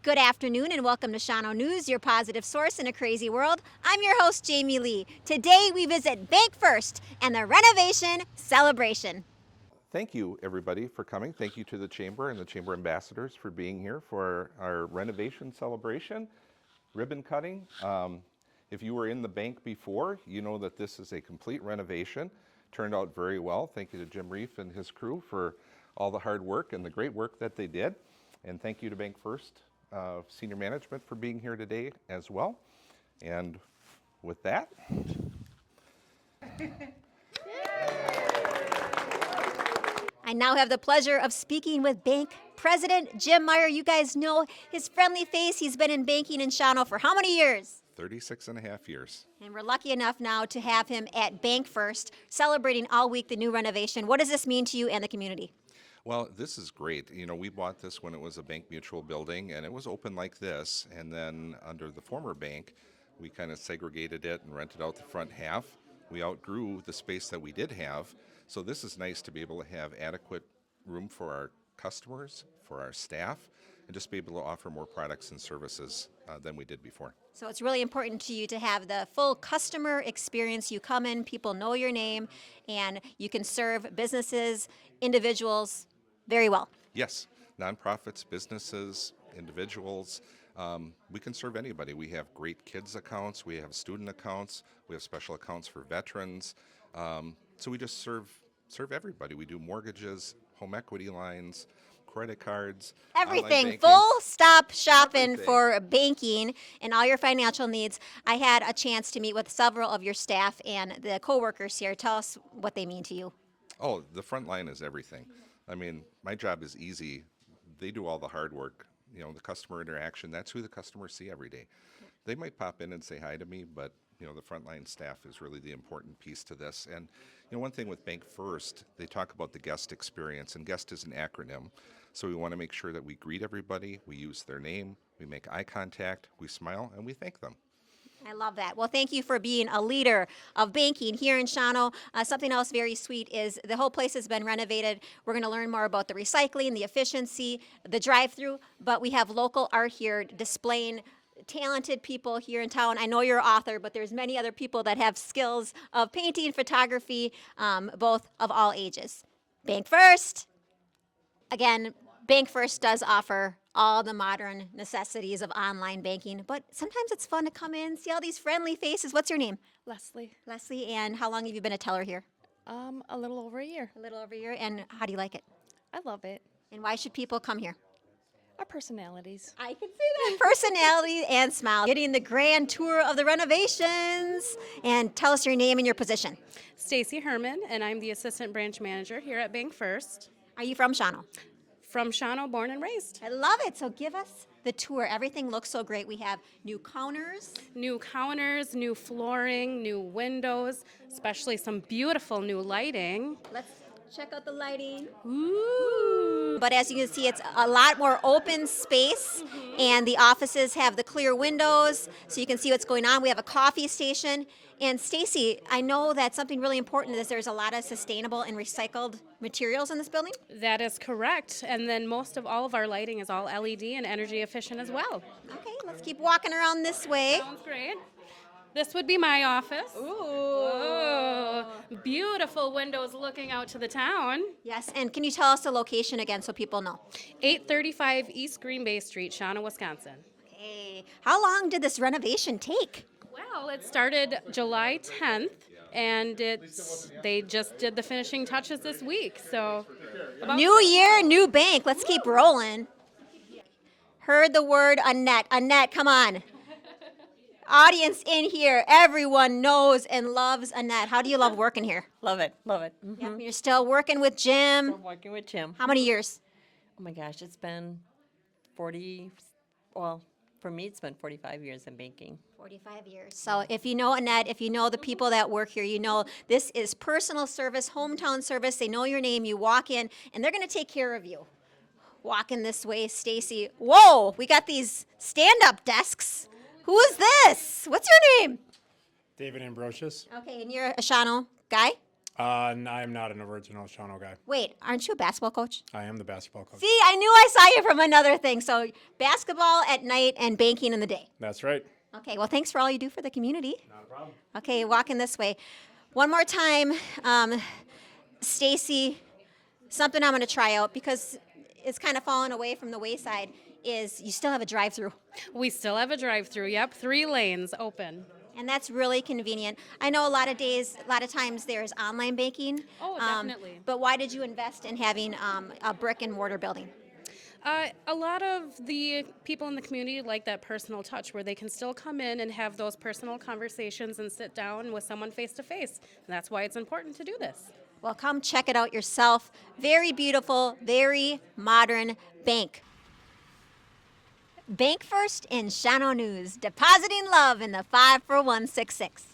Good afternoon and welcome to Shawano News, your positive source in a crazy world. I'm your host, Jaime Lee. Today we visit Bank First and the Renovation Celebration. Thank you, everybody, for coming. Thank you to the Chamber and the Chamber ambassadors for being here for our renovation celebration, ribbon cutting. If you were in the bank before, you know that this is a complete renovation. Turned out very well. Thank you to Jim Reef and his crew for all the hard work and the great work that they did. And thank you to Bank First senior management for being here today as well. And with that, I now have the pleasure of speaking with Bank President Jim Meyer. You guys know his friendly face. He's been in banking in Shawano for how many years? 36 and a half years. And we're lucky enough now to have him at Bank First, celebrating all week the new renovation. What does this mean to you and the community? Well, this is great. You know, we bought this when it was a Bank Mutual building, and it was open like this. And then under the former bank, we kind of segregated it and rented out the front half. We outgrew the space that we did have. So this is nice to be able to have adequate room for our customers, for our staff, and just be able to offer more products and services than we did before. So it's really important to you to have the full customer experience. You come in, people know your name, and you can serve businesses, individuals very well. Yes, nonprofits, businesses, individuals. We can serve anybody. We have great kids accounts, we have student accounts, we have special accounts for veterans. So we just serve everybody. We do mortgages, home equity lines, credit cards, online Everything, banking. full stop shopping Everything. for banking and all your financial needs. I had a chance to meet with several of your staff and the coworkers here. Tell us what they mean to you. Oh, the front line is everything. I mean, my job is easy. They do all the hard work. You know, the customer interaction, that's who the customers see every day. They might pop in and say hi to me, but you know, the frontline staff is really the important piece to this. And you know, one thing with Bank First, they talk about the guest experience, and guest is an acronym. So we want to make sure that we greet everybody, we use their name, we make eye contact, we smile, and we thank them. I love that. Well, thank you for being a leader of banking here in Shawano. Something else very sweet is the whole place has been renovated. We're going to learn more about the recycling, the efficiency, the drive-through, but we have local art here displaying talented people here in town. I know you're an author, but there's many other people that have skills of painting, photography, both of all ages. Bank First. Again, Bank First does offer all the modern necessities of online banking, but sometimes it's fun to come in, see all these friendly faces. What's your name? Leslie. Leslie, and how long have you been a teller here? A little over a year. A little over a year, and how do you like it? I love it. And why should people come here? Our personalities. I can see that. Personality and smile. Getting the grand tour of the renovations. And tell us your name and your position. Stacy Herman, and I'm the assistant branch manager here at Bank First. Are you from Shawano? From Shawano, born and raised. I love it. So give us the tour. Everything looks so great. We have new counters. New counters, new flooring, new windows, especially some beautiful new lighting. Let's check out the lighting. Ooh. But as you can see, it's a lot more open space, and the offices have the clear windows, so you can see what's going on. We have a coffee station. And Stacy, I know that something really important is there's a lot of sustainable and recycled materials in this building. That is correct. And then most of all of our lighting is all LED and energy efficient as well. Okay, let's keep walking around this way. Sounds great. This would be my office. Ooh. Beautiful windows looking out to the town. Yes, and can you tell us the location again so people know? 835 East Green Bay Street, Shawano, Wisconsin. Okay, how long did this renovation take? Well, it started July 10th, and they just did the finishing touches this week. So, New year, new bank. Let's keep rolling. Heard the word Annette. Annette, come on. Audience in here, everyone knows and loves Annette. How do you love working here? Love it, love it. Mm-hmm. Yep, you're still working with Jim. I'm working with Jim. How many years? Oh my gosh, it's been 40, well, for me, it's been 45 years in banking. 45 years. So if you know Annette, if you know the people that work here, you know this is personal service, hometown service. They know your name. You walk in, and they're going to take care of you. Walking this way, Stacy. Whoa, we got these stand-up desks. Who is this? What's your name? David Ambrosius. Okay, and you're a Shawano guy? I am not an original Shawano guy. Wait, aren't you a basketball coach? I am the basketball coach. See, I knew I saw you from another thing. So basketball at night and banking in the day. That's right. Okay, well, thanks for all you do for the community. Not a problem. Okay, walking this way. One more time, Stacy, something I'm going to try out because it's kind of fallen away from the wayside is you still have a drive-through. We still have a drive-through. Yep, 3 lanes open. And that's really convenient. I know a lot of times there's online banking. Oh, definitely. But why did you invest in having a brick and mortar building? A lot of the people in the community like that personal touch where they can still come in and have those personal conversations and sit down with someone face to face. And that's why it's important to do this. Well, come check it out yourself. Very beautiful, very modern bank. Bank First in Shawano News, depositing love in the 54166.